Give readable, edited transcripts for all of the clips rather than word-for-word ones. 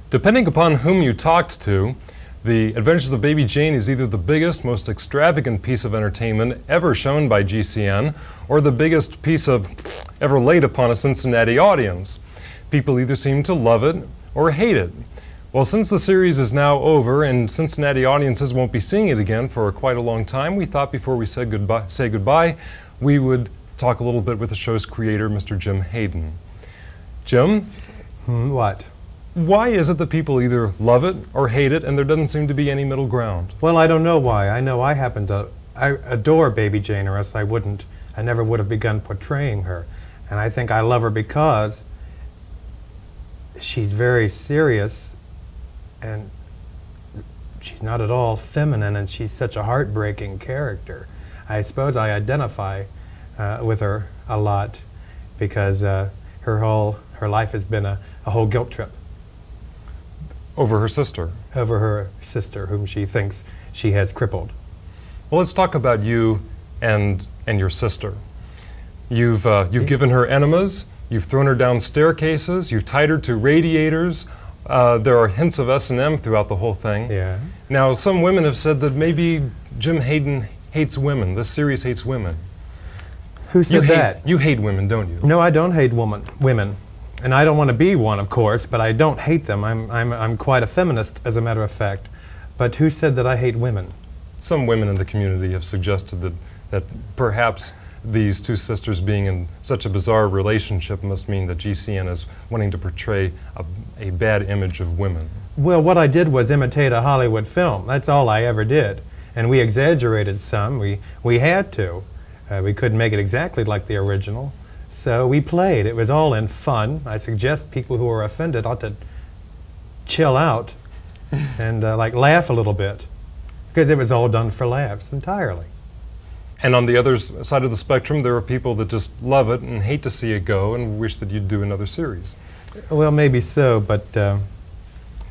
Depending upon whom you talked to, The Adventures of Baby Jane is either the biggest, most extravagant piece of entertainment ever shown by GCN, or the biggest piece of ever laid upon a Cincinnati audience. People either seem to love it or hate it. Well, since the series is now over and Cincinnati audiences won't be seeing it again for quite a long time, we thought before we say goodbye, we would talk a little bit with the show's creator, Mr. Jim Hayden. Jim? What? Why is it that people either love it or hate it, and there doesn't seem to be any middle ground? Well, I don't know why. I know I adore Baby Jane, or else I never would have begun portraying her. And I think I love her because she's very serious, and she's not at all feminine, and she's such a heartbreaking character. I suppose I identify with her a lot because her life has been a whole guilt trip. Over her sister? Over her sister, whom she thinks she has crippled. Well, let's talk about you and your sister. You've given her enemas, you've thrown her down staircases, you've tied her to radiators. There are hints of S&M throughout the whole thing. Yeah. Now, some women have said that maybe Jim Hayden hates women. This series hates women. Who said that? You hate women, don't you? No, I don't hate women. And I don't want to be one, of course, but I don't hate them. I'm quite a feminist, as a matter of fact. But who said that I hate women? Some women in the community have suggested that perhaps these two sisters being in such a bizarre relationship must mean that GCN is wanting to portray a bad image of women. Well, what I did was imitate a Hollywood film. That's all I ever did. And we exaggerated some. We had to. We couldn't make it exactly like the original. So we played. It was all in fun. I suggest people who are offended ought to chill out and laugh a little bit, because it was all done for laughs entirely. And on the other side of the spectrum, there are people that just love it and hate to see it go and wish that you'd do another series. Well, maybe so, but...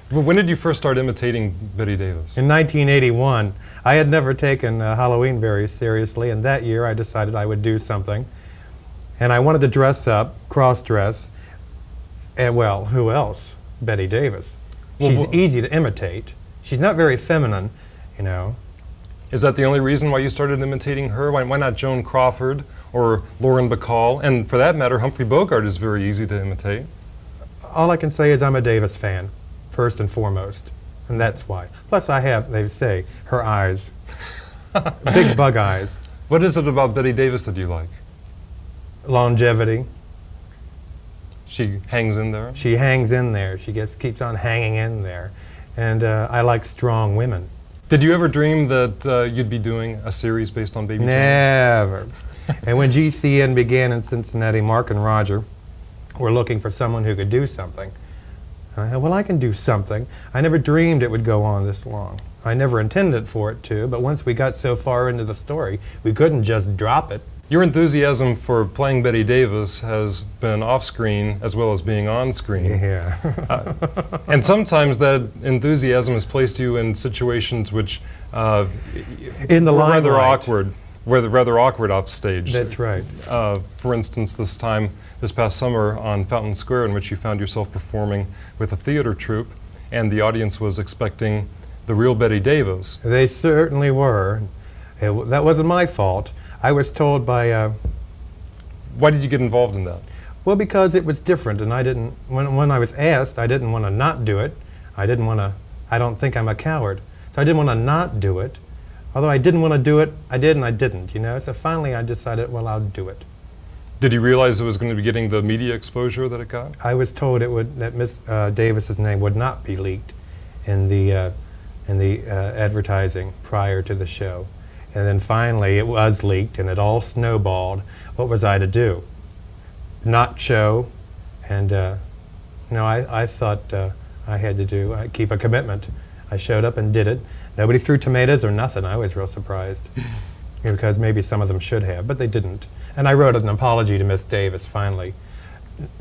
When did you first start imitating Bette Davis? In 1981. I had never taken Halloween very seriously, and that year I decided I would do something. And I wanted to dress up, cross-dress, and, well, who else? Bette Davis. She's easy to imitate. She's not very feminine, you know. Is that the only reason why you started imitating her? Why not Joan Crawford or Lauren Bacall? And for that matter, Humphrey Bogart is very easy to imitate. All I can say is I'm a Davis fan, first and foremost, and that's why. Plus I have, they say, her eyes. Big bug eyes. What is it about Bette Davis that you like? Longevity. She hangs in there? She hangs in there. She keeps on hanging in there. And I like strong women. Did you ever dream that you'd be doing a series based on Baby Jane? Never. And when GCN began in Cincinnati, Mark and Roger were looking for someone who could do something. And I said, well, I can do something. I never dreamed it would go on this long. I never intended for it to, but once we got so far into the story, we couldn't just drop it. Your enthusiasm for playing Bette Davis has been off-screen as well as being on-screen. Yeah. And sometimes that enthusiasm has placed you in situations which were rather awkward off stage. That's right. For instance, this past summer on Fountain Square, in which you found yourself performing with a theater troupe, and the audience was expecting the real Bette Davis. They certainly were. That wasn't my fault. I was told by... Why did you get involved in that? Well, because it was different, and I didn't... When I was asked, I didn't want to not do it. I don't think I'm a coward. So I didn't want to not do it. Although I didn't want to do it, I did and I didn't, you know? So finally I decided, well, I'll do it. Did you realize it was going to be getting the media exposure that it got? I was told that Miss Davis's name would not be leaked in the advertising prior to the show. And then finally it was leaked and it all snowballed. What was I to do? Not show? And no, I thought I had to keep a commitment. I showed up and did it. Nobody threw tomatoes or nothing. I was real surprised. Because maybe some of them should have, but they didn't. And I wrote an apology to Miss Davis finally.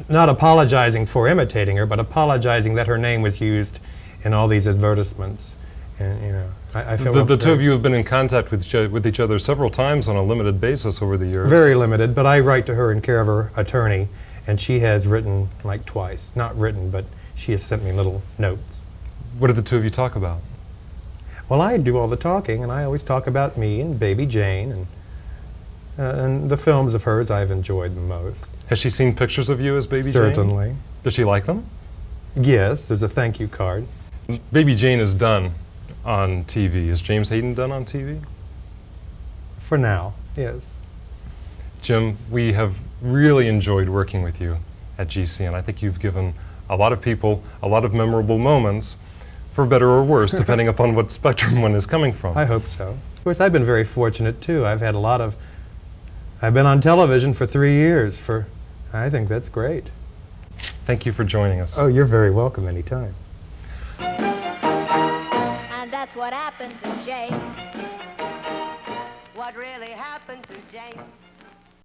Not apologizing for imitating her, but apologizing that her name was used in all these advertisements. And, you know, I feel the two of you have been in contact with each other several times on a limited basis over the years. Very limited, but I write to her in care of her attorney, and she has written like twice. Not written, but she has sent me little notes. What did the two of you talk about? Well, I do all the talking, and I always talk about me and Baby Jane, and the films of hers I've enjoyed the most. Has she seen pictures of you as Baby Jane? Certainly. Does she like them? Yes, there's a thank you card. Baby Jane is done on TV. Is James Hayden done on TV? For now, yes. Jim, we have really enjoyed working with you at GCN. I think you've given a lot of people a lot of memorable moments, for better or worse, depending upon what spectrum one is coming from. I hope so. Of course, I've been very fortunate, too. I've been on television for 3 years. I think that's great. Thank you for joining us. Oh, you're very welcome anytime. And that's what happened to Jane. What really happened to Jane?